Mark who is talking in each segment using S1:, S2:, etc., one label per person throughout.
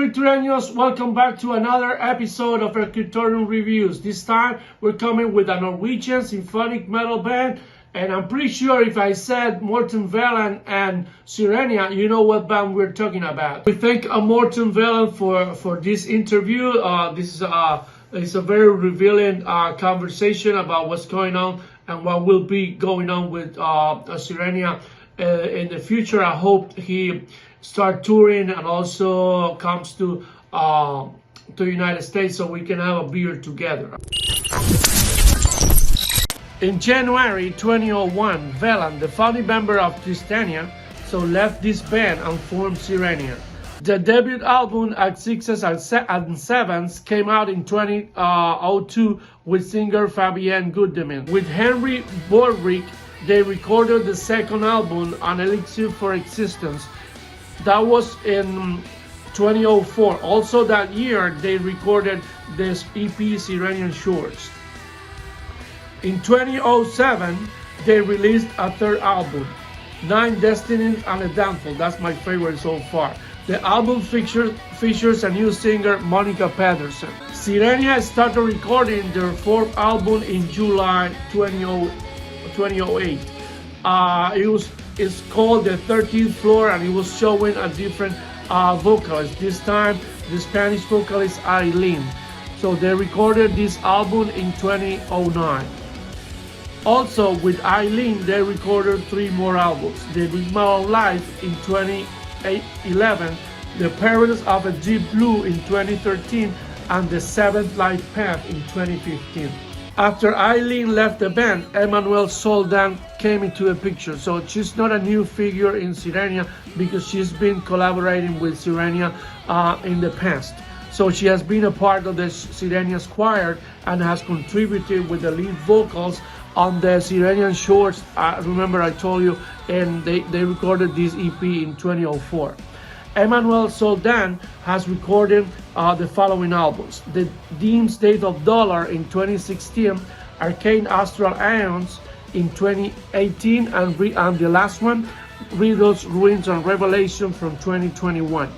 S1: Scriptorians, welcome back to another episode of our Scriptorium reviews. This time we're coming with a Norwegian symphonic metal band, and I'm pretty sure if I said Morten Veland and Sirenia, you know what band we're talking about. We thank Morten Veland for this interview. This is a very revealing conversation about what's going on and what will be going on with Sirenia in the future. I hope he start touring and also comes to the United States so we can have a beer together. In January 2001, Veland, the founding member of Sirenia, left this band and formed Sirenia. The debut album at Sixes and Sevens came out in 2002 with singer Fabienne Guddeman. With Henry Borwick, they recorded the second album, An Elixir for Existence. That was in 2004. Also that year, they recorded this EP, Sirenian Shores. In 2007, they released a third album, Nine Destinies and a Downfall. That's my favorite so far. The album features a new singer, Monica Pedersen. Sirenia started recording their fourth album in July 2008. It's called The 13th Floor, and it was showing a different vocalist. This time, the Spanish vocalist Aileen. So they recorded this album in 2009. Also, with Aileen, they recorded 3 more albums. The Big Metal Life in 2011, The Parents of a Deep Blue in 2013, and The Seventh Life Path in 2015. After Aileen left the band, Emmanuelle Soldan came into the picture. So she's not a new figure in Sirenia because she's been collaborating with Sirenia in the past. So she has been a part of the Sirenia's choir and has contributed with the lead vocals on the Sirenian Shores. Remember I told you, and they recorded this EP in 2004. Emmanuelle Soldan has recorded the following albums: The Dim State of Dollar in 2016, Arcane Astral Aeons in 2018, and the last one, Riddles, Ruins, and Revelation from 2021.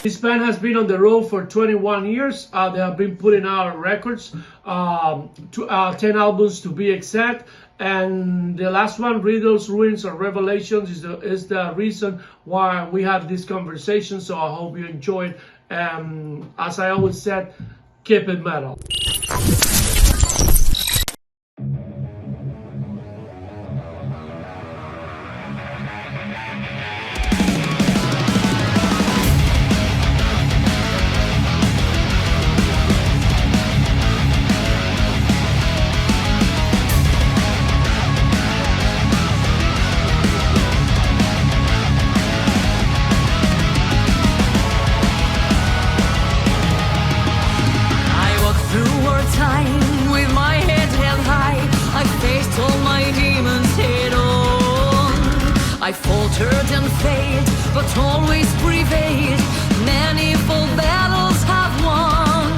S1: This band has been on the road for 21 years. They have been putting out records, 10 albums to be exact. And the last one, Riddles, Ruins, and Revelations, is the reason why we have this conversation. So I hope you enjoyed. As I always said, keep it metal.
S2: I faltered and failed, but always prevailed. Manifold battles have won.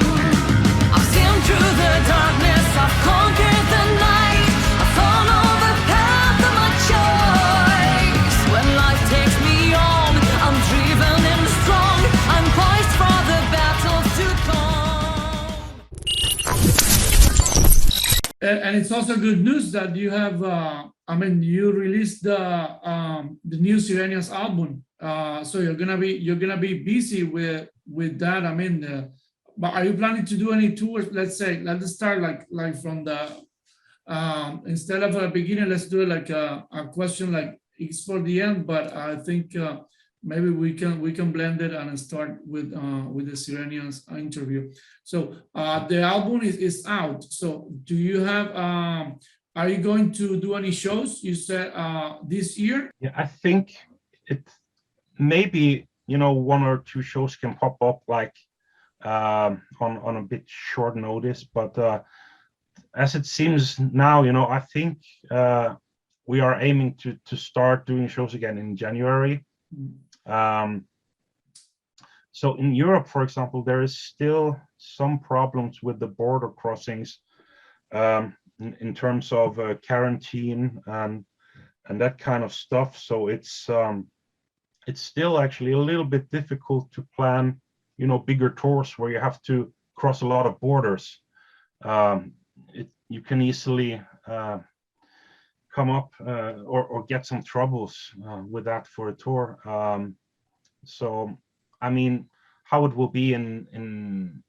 S2: I've seen through the darkness, I've conquered the night. I follow the path of my choice. When life takes me on, I'm driven and strong. I'm poised for the battles to come.
S1: And it's also good news that you have you released the new Sirenia's album, so you're gonna be busy with that. But are you planning to do any tours? Let's start like from the instead of a beginning, let's do it like a question like it's for the end. But I think maybe we can blend it and start with the Sirenia's interview. So the album is out. So do you have are you going to do any shows, you said, this year?
S3: Yeah, I think it maybe, 1 or 2 shows can pop up like on a bit short notice. But as it seems now, I think we are aiming to start doing shows again in January. So in Europe, for example, there is still some problems with the border crossings. In terms of quarantine and that kind of stuff. So it's it's still actually a little bit difficult to plan, bigger tours where you have to cross a lot of borders. You can easily come up or get some troubles with that for a tour. So, I mean, how it will be in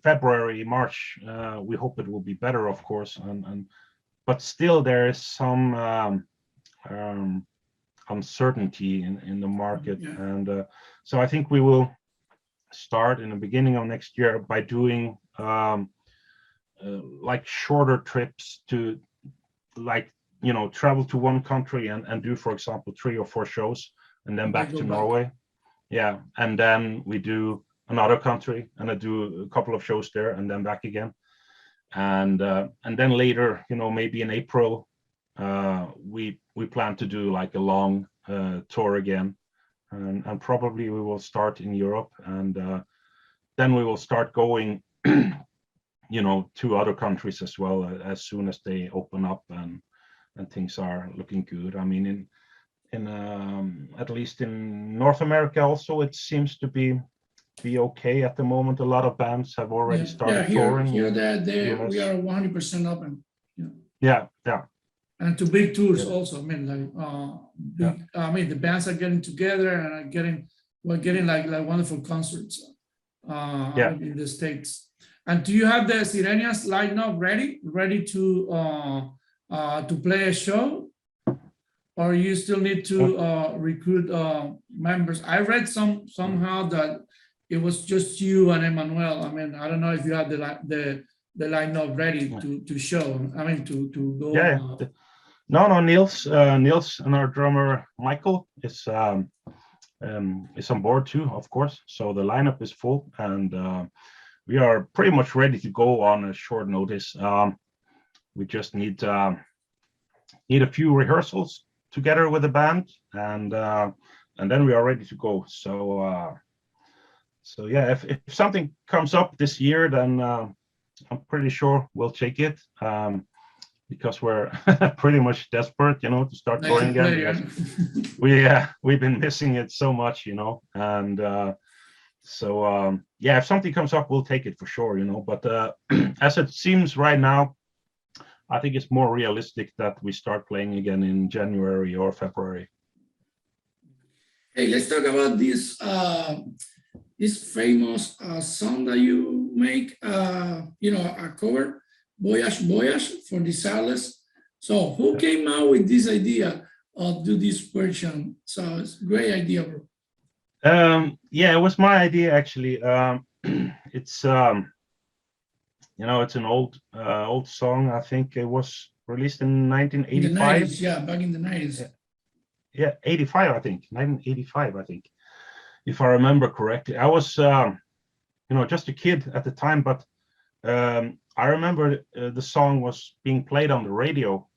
S3: February, March, we hope it will be better, of course, but still there is some uncertainty in the market, and so I think we will start in the beginning of next year by doing like shorter trips to, like, travel to one country and do, for example, 3 or 4 shows, and then back to Norway. Yeah, and then we do another country, and I do a couple of shows there, and then back again, and then later, maybe in April, we plan to do like a long tour again, and probably we will start in Europe, and then we will start going, to other countries as well, as soon as they open up and things are looking good. I mean, in at least in North America also, it seems to be okay at the moment. A lot of bands have already started touring.
S4: Here we are 100% open.
S3: Yeah.
S4: And to big tours also. I mean, like I mean, the bands are getting together and we're getting like wonderful concerts in the States. And do you have the Sirenia's lineup ready to play a show, or you still need to recruit members? I read somehow that it was just you and Emmanuel. I mean, I don't know if you have the lineup ready to show. I mean, to go.
S3: Yeah. No, Niels and our drummer Michael is on board too, of course. So the lineup is full, and we are pretty much ready to go on a short notice. We just need a few rehearsals together with the band, and then we are ready to go. So yeah, if something comes up this year, then I'm pretty sure we'll take it, because we're pretty much desperate, to start touring again. We've been missing it so much, and so yeah, if something comes up, we'll take it for sure, But as it seems right now, I think it's more realistic that we start playing again in January or February.
S4: Hey, let's talk about this famous song that you make, a cover, Voyage for Desireless. So who came out with this idea of do this version? So it's a great idea, bro.
S3: Yeah, it was my idea, actually. It's it's an old song. I think it was released in 1985.
S4: In the 90s, back in the 90s.
S3: Yeah, 85, I think. 1985, I think, if I remember correctly. I was, just a kid at the time, but I remember the song was being played on the radio.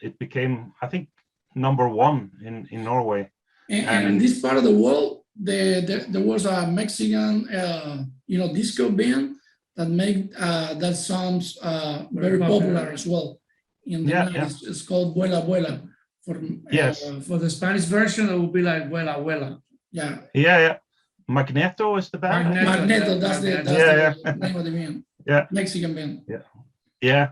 S3: It became, I think, #1 in Norway.
S4: And in this part of the world, there was a Mexican, disco band that made that songs very popular as well. In the 90s. It's called Vuela Vuela.
S1: For the Spanish version, it would be like Vuela Vuela.
S3: Yeah. Magneto is the band.
S4: Magneto, that's the name of the band.
S3: Yeah,
S4: Mexican band.
S3: Yeah.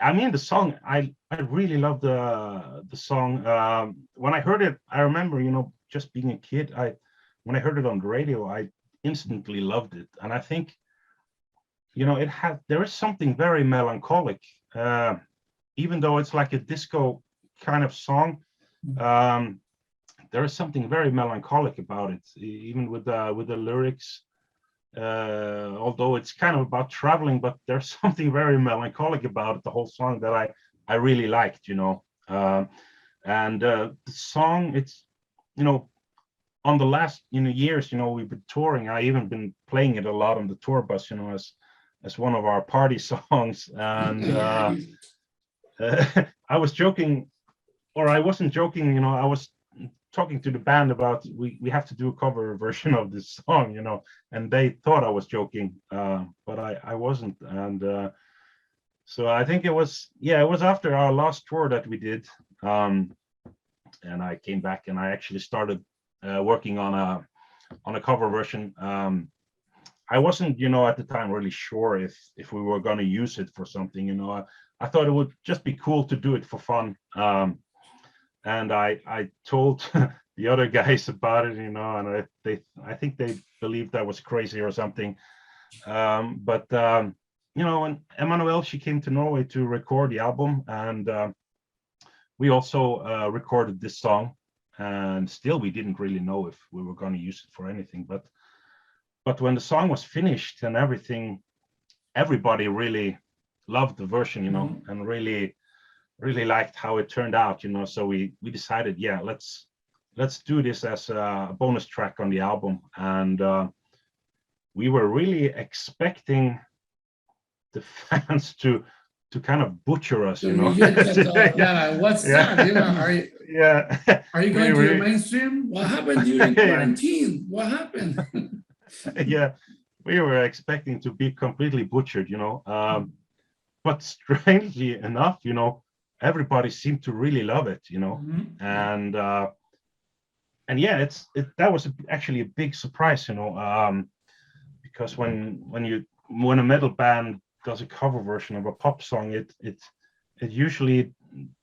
S3: I mean, the song, I really love the song. When I heard it, I remember, just being a kid, when I heard it on the radio, I instantly loved it. And I think, there is something very melancholic, even though it's like a disco kind of song. There is something very melancholic about it, even with the lyrics. Although it's kind of about traveling, but there's something very melancholic about it, the whole song, that I really liked, and the song, it's, on the last years, we've been touring. I even been playing it a lot on the tour bus, as one of our party songs. And I was joking, or I wasn't joking, I was talking to the band about we have to do a cover version of this song, and they thought I was joking, but I wasn't. And so I think it was after our last tour that we did, and I came back and I actually started working on a cover version. I wasn't, at the time really sure if we were going to use it for something. I thought it would just be cool to do it for fun. And I told the other guys about it, and I think they believed I was crazy or something. But when Emmanuel, she came to Norway to record the album, and we also recorded this song. And still, we didn't really know if we were going to use it for anything. But when the song was finished and everything, everybody really loved the version, and really liked how it turned out, So we decided, yeah, let's do this as a bonus track on the album. And we were really expecting the fans to kind of butcher us,
S4: What's that? Are you going to the mainstream? What happened during quarantine? What happened?
S3: Yeah, we were expecting to be completely butchered, but strangely enough, everybody seemed to really love it, and yeah, that was actually a big surprise, because when a metal band does a cover version of a pop song, it usually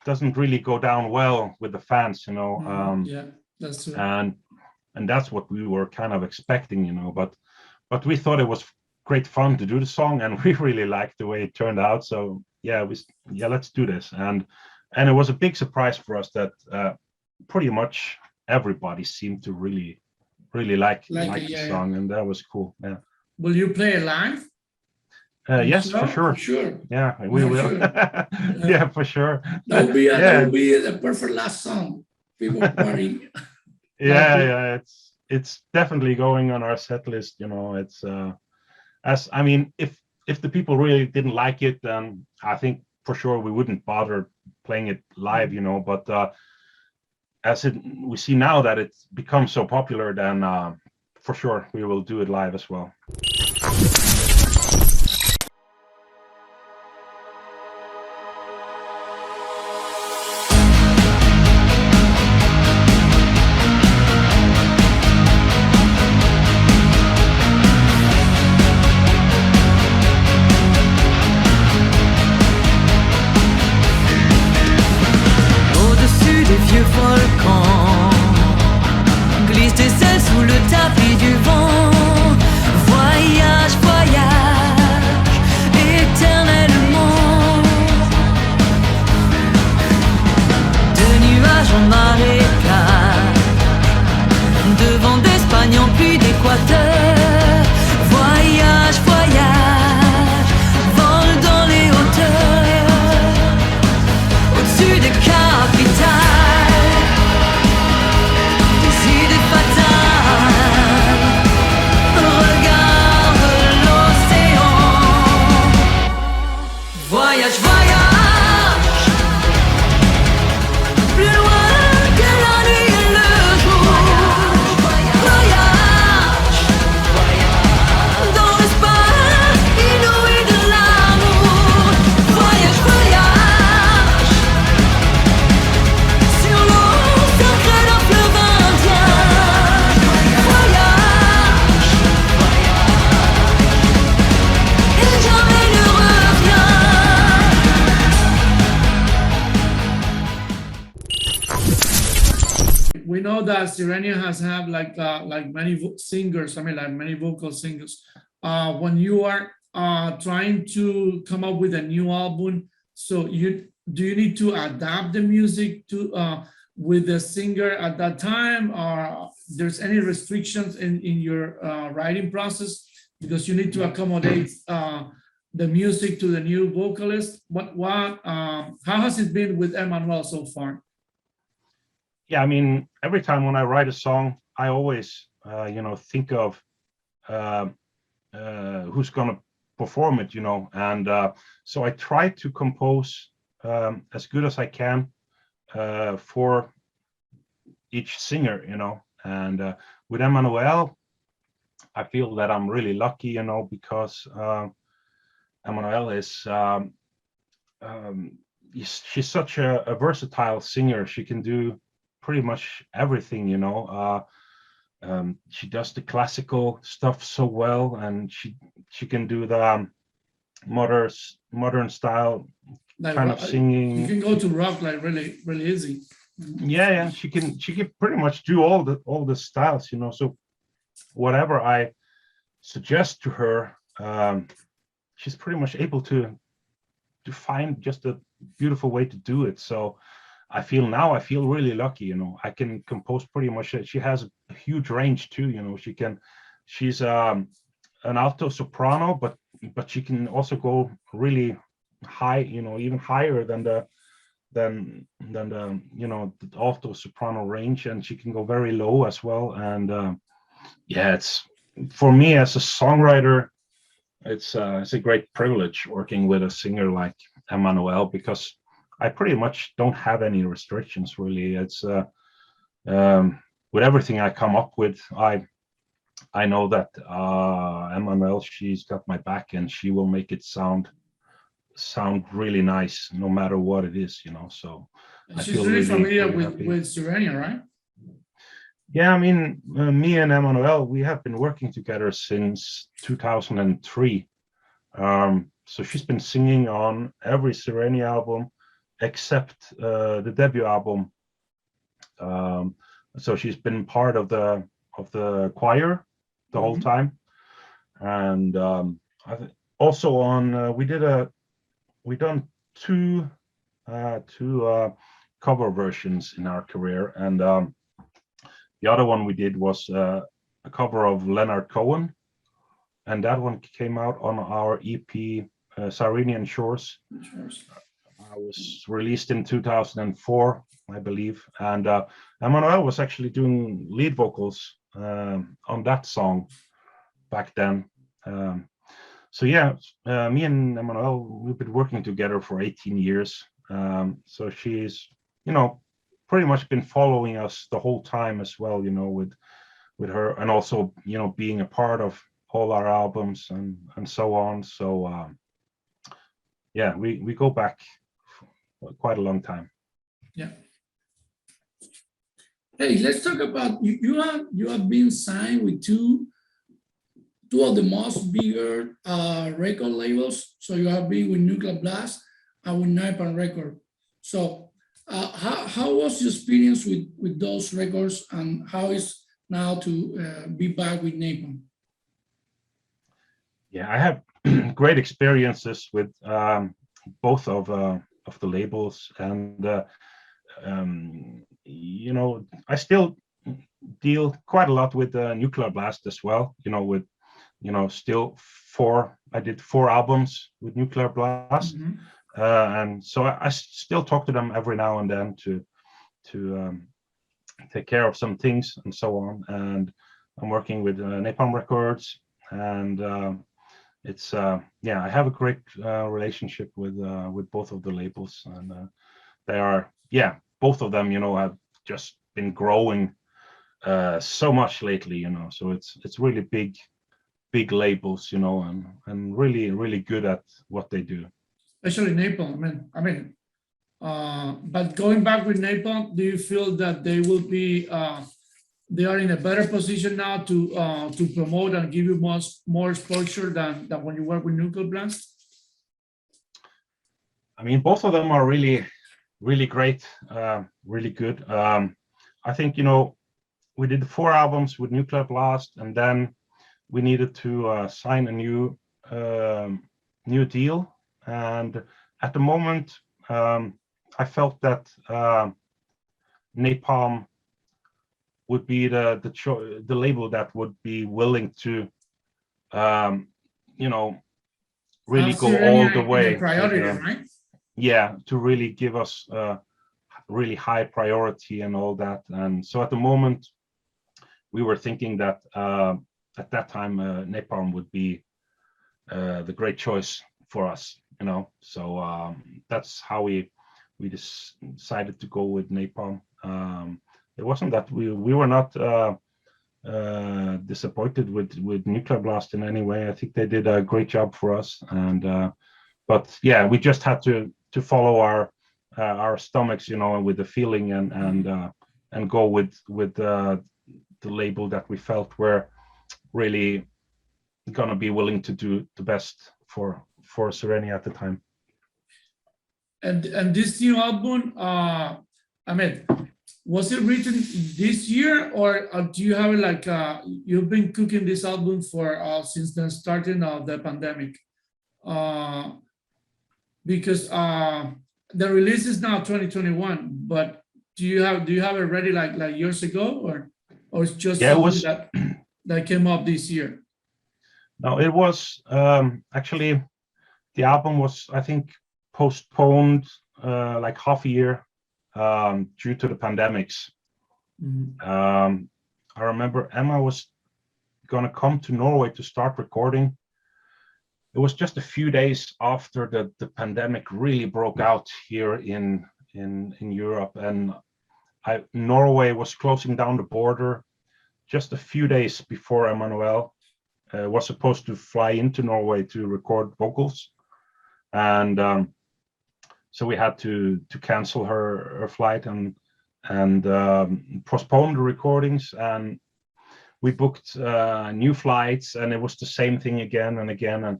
S3: doesn't really go down well with the fans,
S4: Yeah, that's true.
S3: And that's what we were kind of expecting, but we thought it was great fun to do the song, and we really liked the way it turned out. So yeah, let's do this. And it was a big surprise for us that pretty much everybody seemed to really like the song, and that was cool. Yeah.
S4: Will you play it live?
S3: Yes, for sure. Yeah, we will.
S4: Sure.
S3: Yeah, for sure.
S4: That would be the perfect last song. People party.
S3: Yeah, it's definitely going on our set list. It's if the people really didn't like it, then I think for sure we wouldn't bother playing it live. But we see now that it's become so popular, then for sure we will do it live as well.
S2: Glisse tes ailes sous le tapis du vent. Voyage, voyage, éternellement. De nuages en marécage, de vent d'Espagne en pluie d'Équateur. Voyage, voyage, vole dans les hauteurs, au-dessus des capitales. Voyage, voyage, plus loin que la nuit et le jour. Voyage, dans l'espace inouï de l'amour. Voyage, voyage, sur l'eau sacrée d'un fleuve indien. Voyage, et jamais ne reviens.
S4: We know that Sirenia has had like many singers, like many vocal singers. When you are trying to come up with a new album, so do you need to adapt the music to with the singer at that time, or there's any restrictions in your writing process because you need to accommodate the music to the new vocalist? How has it been with Emmanuel so far?
S3: Yeah, every time when I write a song, I always, think of who's going to perform it, and so I try to compose as good as I can for each singer, and with Emmanuel, I feel that I'm really lucky, because Emmanuel is, she's such a versatile singer. She can do pretty much everything, she does the classical stuff so well, and she can do the modern style
S4: Like
S3: kind of singing.
S4: you can go to rock like really easy.
S3: Yeah, she can pretty much do all the styles, so whatever I suggest to her, she's pretty much able to find just a beautiful way to do it. So I feel really lucky, I can compose pretty much. She has a huge range too, she's an alto soprano, but she can also go really high, even higher than the the alto soprano range, and she can go very low as well. And it's, for me as a songwriter, it's a great privilege working with a singer like Emmanuel, because I pretty much don't have any restrictions really. It's with everything I come up with, I know that Emmanuel, she's got my back, and she will make it sound really nice no matter what it is, so I
S4: She's
S3: feel
S4: really familiar
S3: really
S4: with
S3: happy.
S4: Sirenia, right?
S3: Yeah, I mean, me and Emmanuel, we have been working together since 2003. So she's been singing on every Sirenia album except the debut album. So she's been part of the choir the whole time, and I think also on we done two cover versions in our career, and the other one we did was a cover of Leonard Cohen, and that one came out on our EP Sirenian Shores. Was released in 2004, I believe, and Emmanuel was actually doing lead vocals on that song back then. So yeah, me and Emmanuel, we've been working together for 18 years. So she's, pretty much been following us the whole time as well, with her, and also, being a part of all our albums and so on. So yeah, we go back for quite a long time.
S4: Yeah. Hey, let's talk about you have been signed with two of the most bigger record labels. So you have been with Nuclear Blast and with Napalm Record. So how was your experience with those records, and how is now to be back with Napalm?
S3: Yeah, I have great experiences with both of the labels, and I still deal quite a lot with Nuclear Blast as well. With still I did 4 albums with Nuclear Blast, and so I still talk to them every now and then to take care of some things and so on. And I'm working with Napalm Records, and it's I have a great relationship with both of the labels, and they are both of them have just been growing so much lately, so it's really big labels, and really good at what they do.
S4: Especially Napalm. But going back with Napalm, do you feel that they will be they are in a better position now to promote and give you more exposure than when you work with Nuclear Blast?
S3: I mean, both of them are really great, really good. I think, we did 4 albums with Nuclear Blast, and then we needed to sign a new deal. And at the moment, I felt that Napalm would be the label that would be willing to, really go all the way.
S4: Priority, right?
S3: Yeah, to really give us really high priority and all that. And so at the moment, we were thinking that at that time Napalm would be the great choice for us, so that's how we decided to go with Napalm. It wasn't that we were not disappointed with Nuclear Blast in any way. I think they did a great job for us, and but yeah, we just had to follow our stomachs, with the feeling, and go with label that we felt were really gonna be willing to do the best for Sirenia at the time.
S4: And this new album, I mean, was it written this year, or do you have like you've been cooking this album for since the starting of the pandemic? Because the release is now 2021, but do you have it ready like years ago, or it's just something that came up this year?
S3: No, it was actually, the album was, I think, postponed like half a year due to the pandemics.
S4: Mhm.
S3: I remember Emma was gonna come to Norway to start recording. It was just a few days after the pandemic really broke out here in Europe, and Norway was closing down the border just a few days before Emmanuel was supposed to fly into Norway to record vocals, and so we had to cancel her flight and postpone the recordings, and we booked new flights, and it was the same thing again and again, and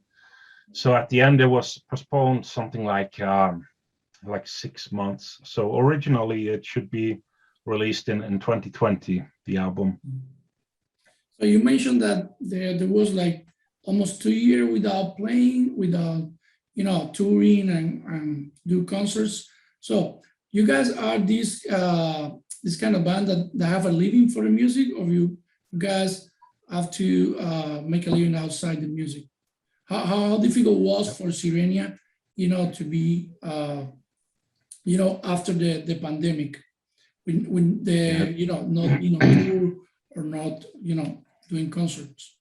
S3: so at the end it was postponed something like 6 months. So originally it should be released in 2020, the album.
S4: So you mentioned that there was like almost 2 years without playing, without touring and do concerts. So you guys are this kind of band that have a living for the music, or you guys have to make a living outside the music? How difficult was for Sirenia, to be, after the pandemic, when they, not tour or not, doing concerts?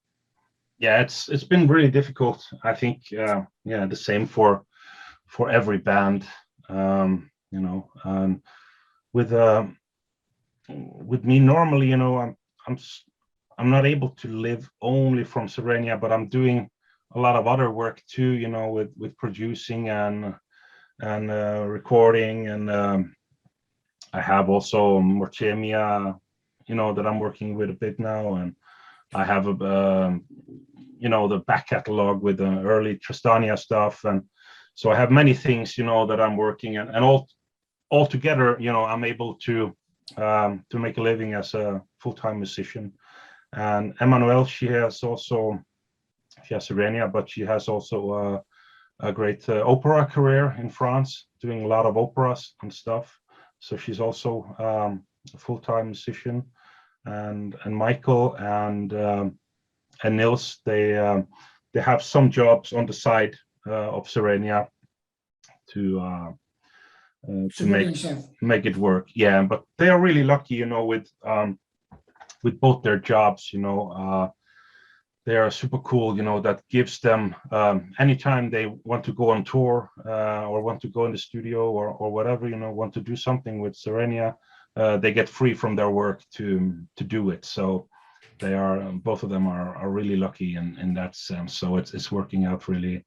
S3: Yeah, it's been really difficult. I think, the same for every band, with me normally, I'm not able to live only from Sirenia, but I'm doing a lot of other work too, with producing and recording, and I have also Mortemia, that I'm working with a bit now, and I have the back catalog with the early Tristania stuff, and so I have many things, that I'm working, and all together, I'm able to make a living as a full-time musician. And Emmanuel, she has Sirenia, but she has also a great opera career in France, doing a lot of operas and stuff. So she's also a full-time musician. And Michael and Nils, they have some jobs on the side of Sirenia to make it work. Yeah, but they are really lucky, with both their jobs. They are super cool, that gives them anytime they want to go on tour or want to go in the studio or whatever, want to do something with Sirenia, they get free from their work to do it. So they are, both of them are really lucky in that sense. So it's working out really,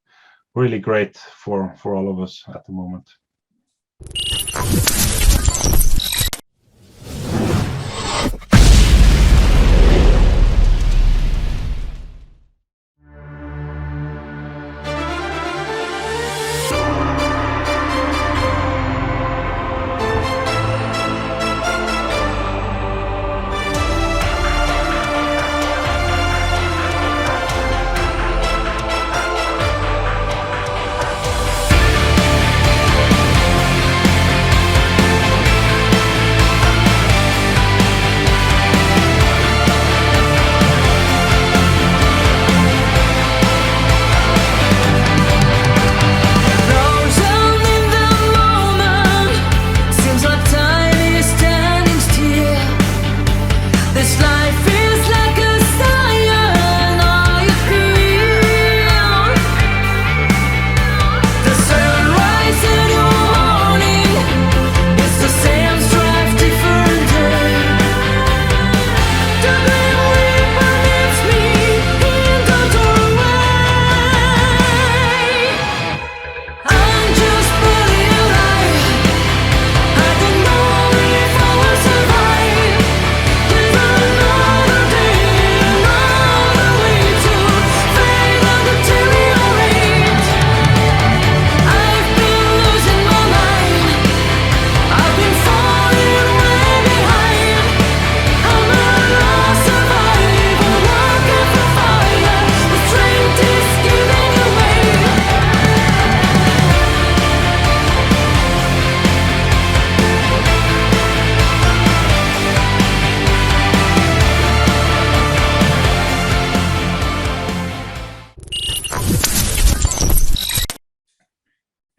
S3: really great for all of us at the moment.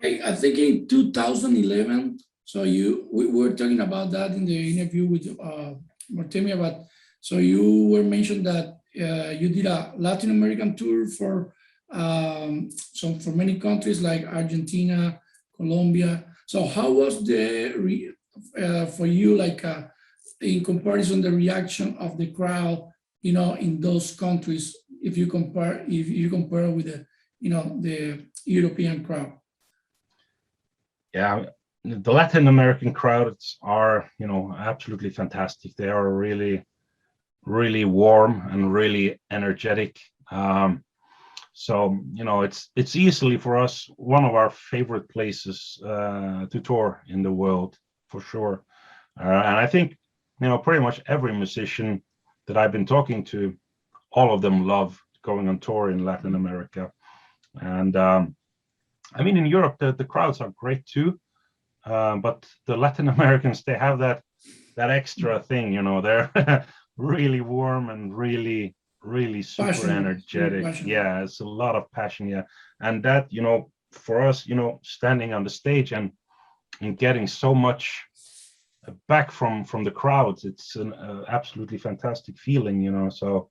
S4: I think in 2011. So we were talking about that in the interview with Morten about. So you were mentioned that you did a Latin American tour for for many countries like Argentina, Colombia. So how was for you like in comparison the reaction of the crowd, in those countries if you compare with the European crowd?
S3: Yeah, the Latin American crowds are, absolutely fantastic. They are really, really warm and really energetic. So, it's easily for us one of our favorite places to tour in the world, for sure. And I think, pretty much every musician that I've been talking to, all of them love going on tour in Latin America. And I mean, in Europe, the crowds are great too. But the Latin Americans, they have that extra thing, they're really warm and really, really super
S4: Passionate,
S3: energetic.
S4: passionate.
S3: Yeah, it's a lot of passion. Yeah. And that, for us, standing on the stage and getting so much back from the crowds, it's an absolutely fantastic feeling. So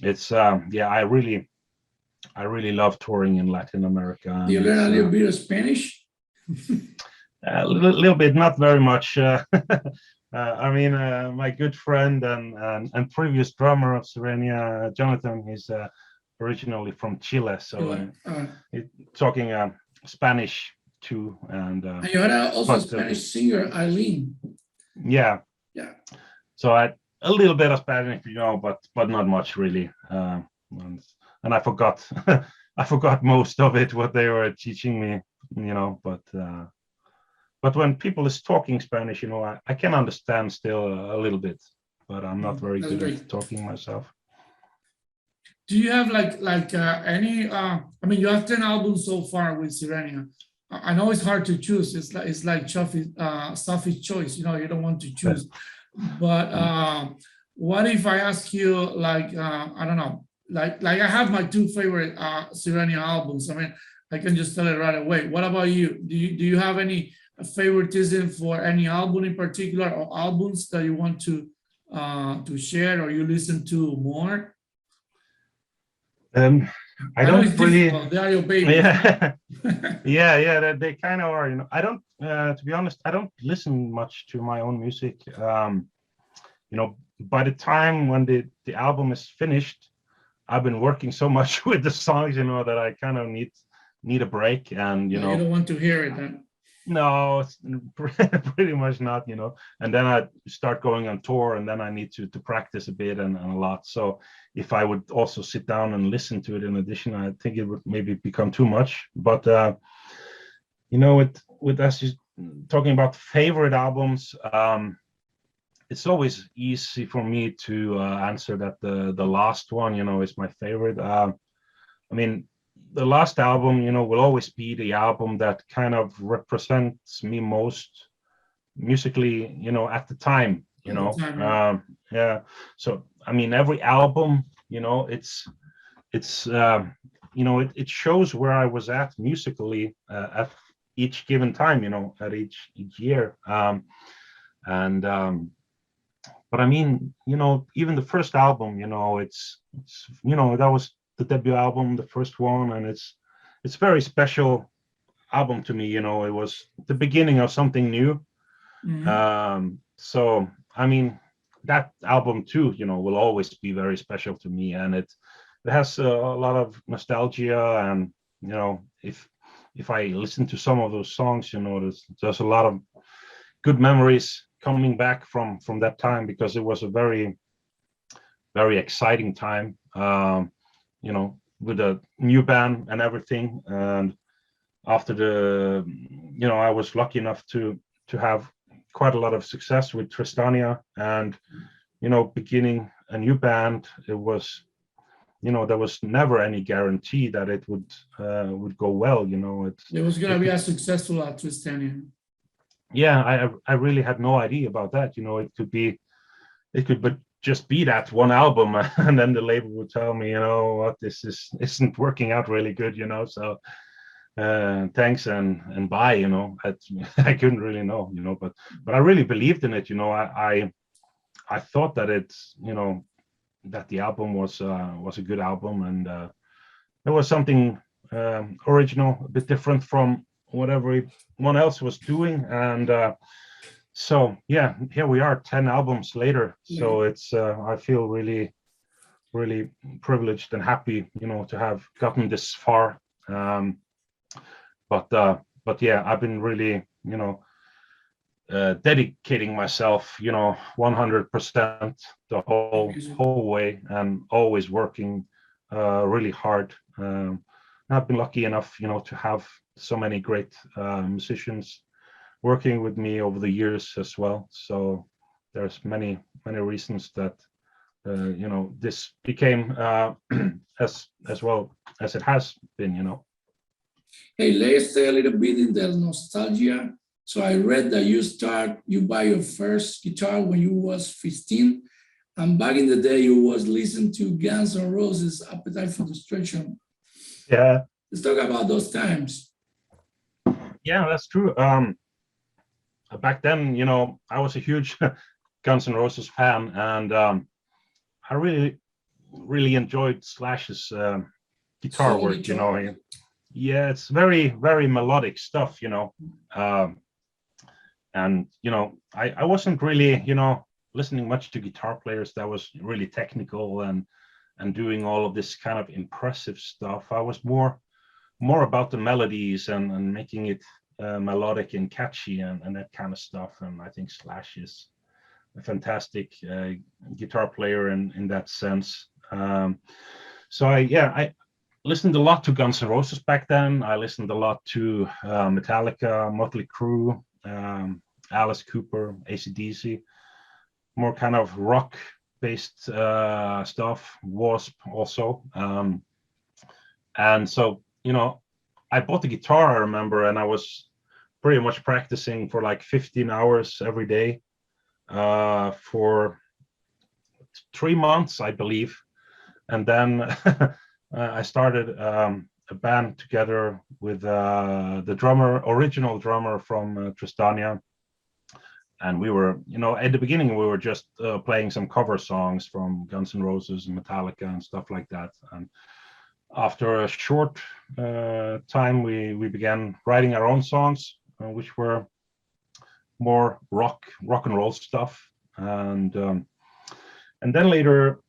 S3: it's yeah, I really love touring in Latin America.
S4: Do you
S3: And
S4: learn a
S3: it's
S4: little bit of Spanish?
S3: a little bit, not very much. I mean, my good friend and previous drummer of Sirenia, Jonathan, he's originally from Chile, so he's talking Spanish too. And
S4: you had also a
S3: but
S4: Spanish singer, Eileen.
S3: yeah,
S4: Yeah.
S3: so a little bit of Spanish, but not much really. And I forgot I forgot most of it what they were teaching me, but when people is talking Spanish, I can understand still a little bit, but I'm not very
S4: That's
S3: good
S4: great.
S3: at talking myself.
S4: Do you have any? I mean, you have 10 albums so far with Sirenia. I know it's hard to choose. It's like Sophie's choice. You don't want to choose. But what if I ask you I don't know, like I have my two favorite Sirenia albums. I mean, I can just tell it right away. What about you? Do you have any favoritism for any album in particular, or albums that you want to share or you listen to more?
S3: I don't
S4: it's
S3: really.
S4: difficult. They are your babies.
S3: Yeah, yeah. They kind of are. I don't. To be honest, I don't listen much to my own music. By the time when the album is finished, I've been working so much with the songs, that I kind of need a break. And
S4: You don't want to hear it then.
S3: No, it's pretty much not, and then I start going on tour, and then I need to practice a bit and a lot. So if I would also sit down and listen to it in addition, I think it would maybe become too much. But with us talking about favorite albums, it's always easy for me to answer that the last one, is my favorite. I mean, the last album, will always be the album that kind of represents me most musically, at the time, yeah. So, I mean, every album, it shows where I was at musically at each given time, at each year. But I mean, even the first album, it's that was the debut album, the first one, and it's very special album to me. It was the beginning of something new.
S4: Mm-hmm.
S3: So I mean, that album too, will always be very special to me, and it has a lot of nostalgia, and if I listen to some of those songs, there's a lot of good memories coming back from that time, because it was a very, very exciting time. With a new band and everything. And after I was lucky enough to have quite a lot of success with Tristania, and, beginning a new band, it was, there was never any guarantee that it would go well,
S4: It was going to be as successful as Tristania.
S3: Yeah, I really had no idea about that. It could just be that one album, and then the label would tell me, what, this isn't working out really good, so thanks and bye, I couldn't really know, but I really believed in it. I thought that it's, that the album was a good album, and it was something original, a bit different from what everyone else was doing. And so yeah, here we are 10 albums later. So it's I feel really, really privileged and happy, to have gotten this far. But yeah, I've been really, dedicating myself, 100% the whole way, and always working really hard. I've been lucky enough, to have so many great musicians working with me over the years as well. So there's many reasons that this became as well as it has been.
S4: Hey, let's stay a little bit in the nostalgia. So I read that you buy your first guitar when you was 15, and back in the day you was listening to Guns N' Roses' Appetite for Destruction.
S3: Yeah.
S4: Let's talk about those times.
S3: Yeah, that's true. Back then, I was a huge Guns N' Roses fan, and I really enjoyed Slash's guitar work. Yeah, it's very, very melodic stuff. And I wasn't really, listening much to guitar players that was really technical and doing all of this kind of impressive stuff. I was more about the melodies and making it melodic and catchy and that kind of stuff. And I think Slash is a fantastic guitar player in that sense. So I listened a lot to Guns N' Roses back then. I listened a lot to Metallica, Motley Crue, Alice Cooper, AC/DC, more kind of rock-based stuff, Wasp also. And so, I bought the guitar, I remember, and I was pretty much practicing for like 15 hours every day for 3 months, I believe. And then I started a band together with the original drummer from Tristania. And we were, at the beginning, we were just playing some cover songs from Guns N' Roses and Metallica and stuff like that. And after a short time, we began writing our own songs, which were more rock and roll stuff. And then later,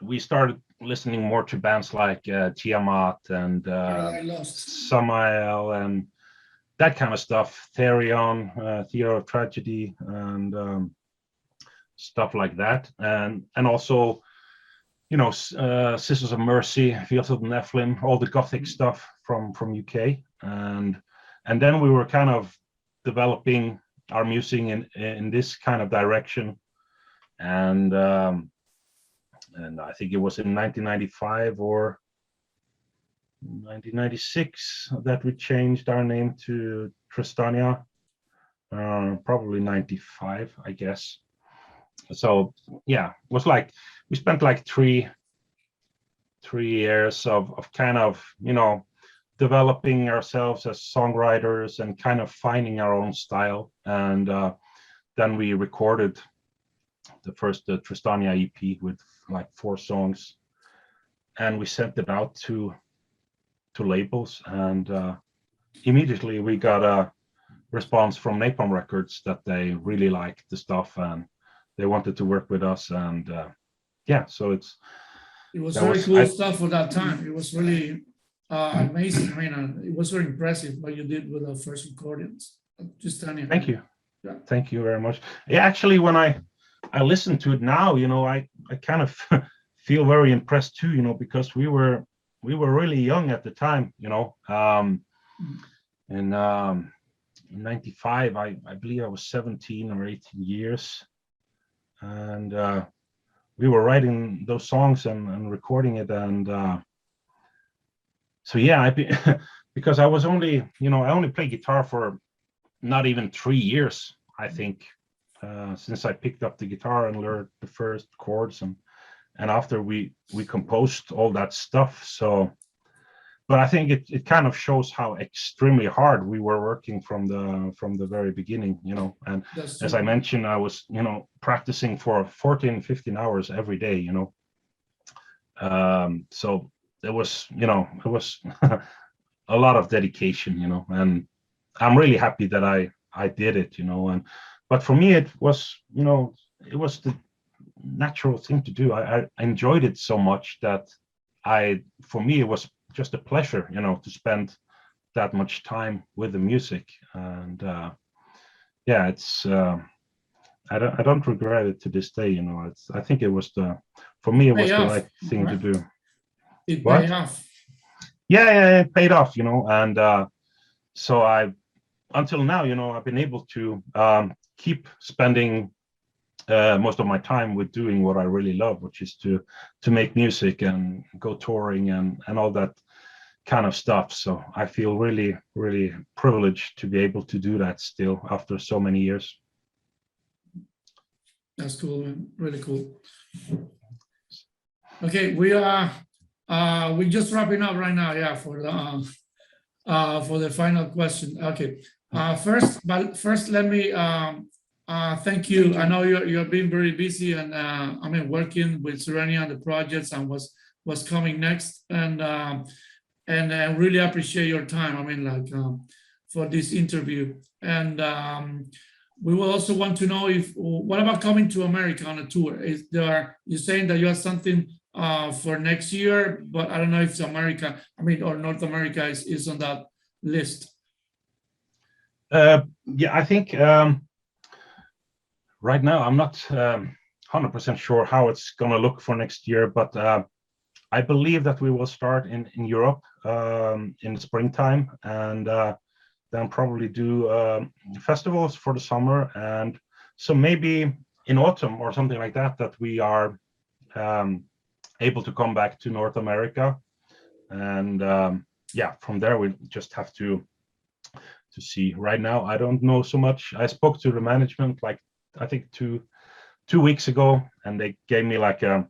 S3: we started listening more to bands like Tiamat and Samael and that kind of stuff, Therion, Theater of Tragedy, and stuff like that, and also, Sisters of Mercy, Fields of Nephilim, all the gothic stuff from UK, and then we were kind of developing our music in this kind of direction, and I think it was in 1995 or 1996 that we changed our name to Tristania, probably 95, I guess. So yeah, it was like we spent like three years of kind of, developing ourselves as songwriters and kind of finding our own style. And then we recorded the first Tristania EP with like 4 songs, and we sent it out to labels, and immediately we got a response from Napalm Records that they really liked the stuff and they wanted to work with us. And so it
S4: was very cool stuff for that time. It was really amazing. I mean, it was very impressive what you did with the first recordings. Just
S3: thank you. Yeah. Thank you very much. Yeah, actually, when I listen to it now, I kind of feel very impressed too, because we were really young at the time, in 95, I believe I was 17 or 18 years, and we were writing those songs and recording it. And so yeah, because I was only, I only played guitar for not even 3 years, I think, since I picked up the guitar and learned the first chords, and after we composed all that stuff. So but I think it kind of shows how extremely hard we were working from the very beginning, you know. And
S4: That's
S3: as
S4: true.
S3: I mentioned, I was, you know, practicing for 14, 15 hours every day, you know. So it was, you know, it was a lot of dedication, you know, and I'm really happy that I did it, you know. And but for me, it was, you know, it was the natural thing to do. I enjoyed it so much that for me, it was just a pleasure, you know, to spend that much time with the music. And yeah, it's I don't regret it to this day, you know. I think it was for me, it was
S4: Pay
S3: the
S4: off,
S3: right thing to
S4: right?
S3: do.
S4: It
S3: What?
S4: pay off.
S3: Yeah, it paid off, you know. And so until now, you know, I've been able to keep spending most of my time with doing what I really love, which is to make music and go touring and all that kind of stuff. So I feel really, really privileged to be able to do that still after so many years.
S4: That's cool, man. Really cool. Okay, we just wrapping up right now, yeah, for the final question. Okay. First let me thank you. I know you're being very busy and I mean working with Sirenia and the projects and what's coming next. And I really appreciate your time. I mean, like for this interview. And we will also want to know what about coming to America on a tour? You're saying that you have something for next year, but I don't know if it's America, I mean, or North America is on that list.
S3: Yeah, I think right now I'm not 100% sure how it's going to look for next year, but I believe that we will start in Europe in the springtime, and then probably do festivals for the summer, and so maybe in autumn or something like that, that we are able to come back to North America. And yeah, from there we just have to see. Right now I don't know so much. I spoke to the management like I think two weeks ago, and they gave me like a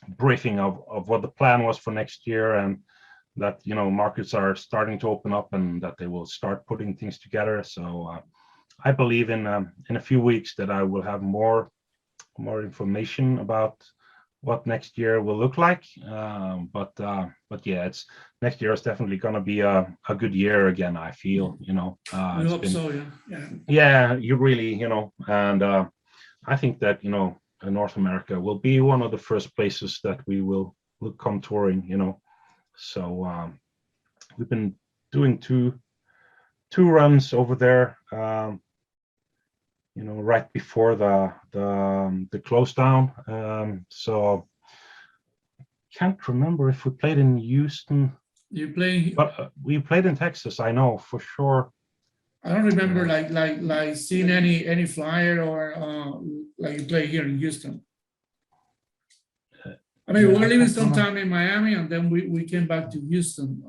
S3: briefing of what the plan was for next year, and that, you know, markets are starting to open up and that they will start putting things together. So I believe in a few weeks that I will have more information about what next year will look like. But yeah, next year is definitely going to be a good year again, I feel, you know.
S4: I hope so, yeah.
S3: Yeah, you really, you know, and I think that, you know, North America will be one of the first places that we will come touring, you know. So we've been doing two runs over there, you know, right before the close down. So can't remember if we played in Houston.
S4: You play,
S3: but we played in Texas, I know for sure.
S4: I don't remember like seeing any flyer or like you play here in Houston. I mean, we were living some time in Miami, and then we came back to Houston.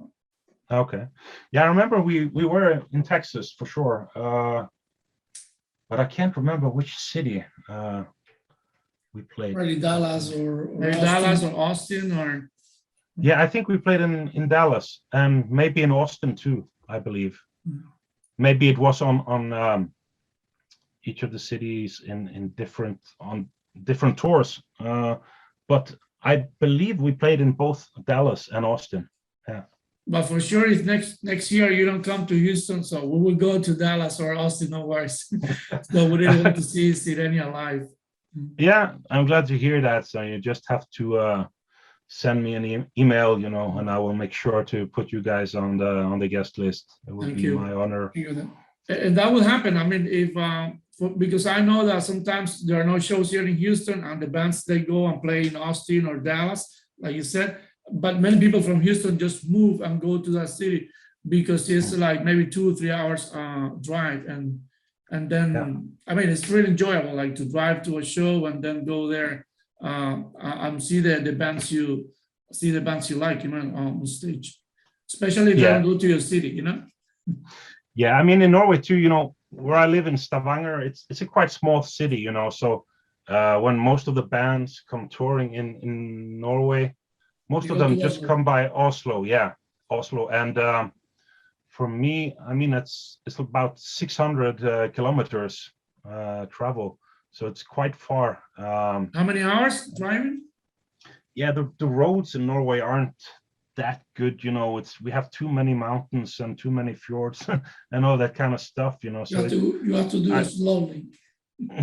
S3: Okay, yeah, I remember we were in Texas for sure, but I can't remember which city we played.
S4: Probably Dallas or Dallas or Austin or.
S3: Yeah, I think we played in Dallas and maybe in Austin too, I believe. Maybe it was on each of the cities in different tours, but I believe we played in both Dallas and Austin. Yeah.
S4: But for sure, if next year you don't come to Houston, so we will go to Dallas or Austin, no worries. So we really want to see Sirenia live.
S3: Yeah, I'm glad to hear that. So you just have to send me an email, you know, and I will make sure to put you guys on the guest list. It will be my honor.
S4: And that will happen. I mean, if because I know that sometimes there are no shows here in Houston, and the bands they go and play in Austin or Dallas, like you said. But many people from Houston just move and go to that city because it's like maybe 2 or 3 hours drive, and then I mean it's really enjoyable, like to drive to a show and then go there and see the bands you like, you know, on stage, especially if you don't go to your city, you know.
S3: Yeah, I mean in Norway too, you know, where I live in Stavanger, it's a quite small city, you know. So when most of the bands come touring in Norway, most of them just come by Oslo, yeah. Oslo. And for me, I mean, it's about 600 kilometers travel, so it's quite far.
S4: How many hours driving?
S3: Yeah, the roads in Norway aren't that good, you know. We have too many mountains and too many fjords and all that kind of stuff, you know. So
S4: You have to do it slowly.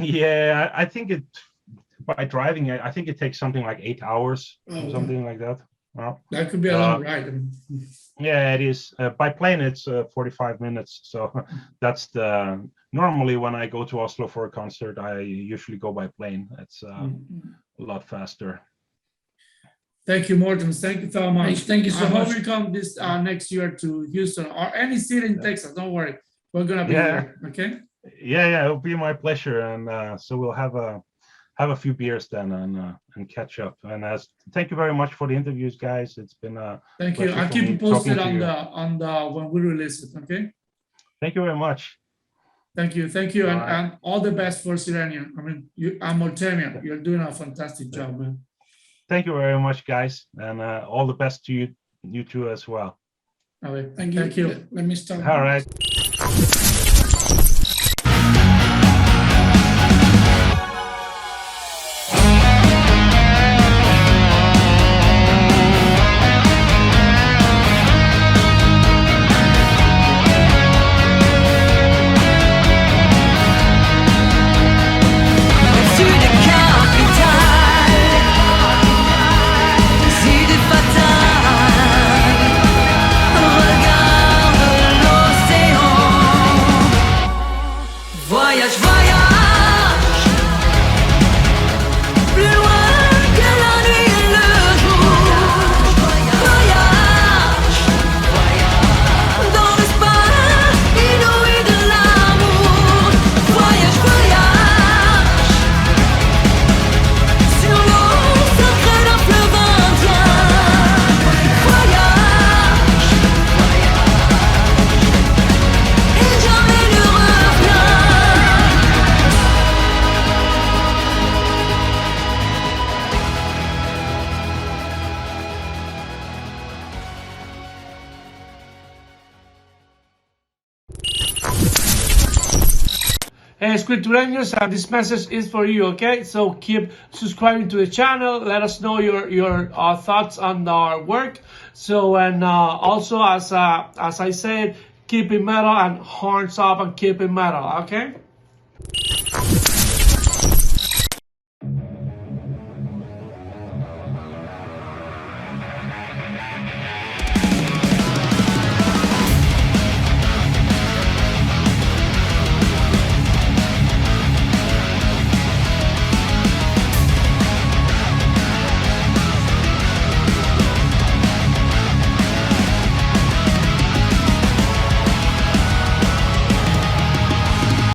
S3: yeah, I think by driving, I think it takes something like 8 hours or something like that. Well,
S4: that could be a long ride.
S3: yeah, it is. By plane, it's 45 minutes. So that's normally when I go to Oslo for a concert, I usually go by plane. It's a lot faster.
S4: Thank you, Morten. Thank you so much.
S5: Thank you so much.
S4: I hope you come this next year to Houston or any city in Texas. Don't worry, we're gonna be here. Okay.
S3: Yeah, it'll be my pleasure, and so we'll have a few beers then and catch up. And thank you very much for the interviews, guys. It's been
S4: thank you. I'll keep you posted on the when we release it. Okay.
S3: Thank you very much.
S4: Thank you, and all the best for Sirenia. I mean, I'm Morten. You're doing a fantastic job, man.
S3: Thank you very much, guys, and all the best to you two as well.
S4: Okay. Thank you.
S5: Let me start.
S3: All right.
S1: Hey, Scriptorians, this message is for you, okay? So keep subscribing to the channel. Let us know your thoughts on our work. So, and also, as I said, keep it metal and horns up and keep it metal, okay?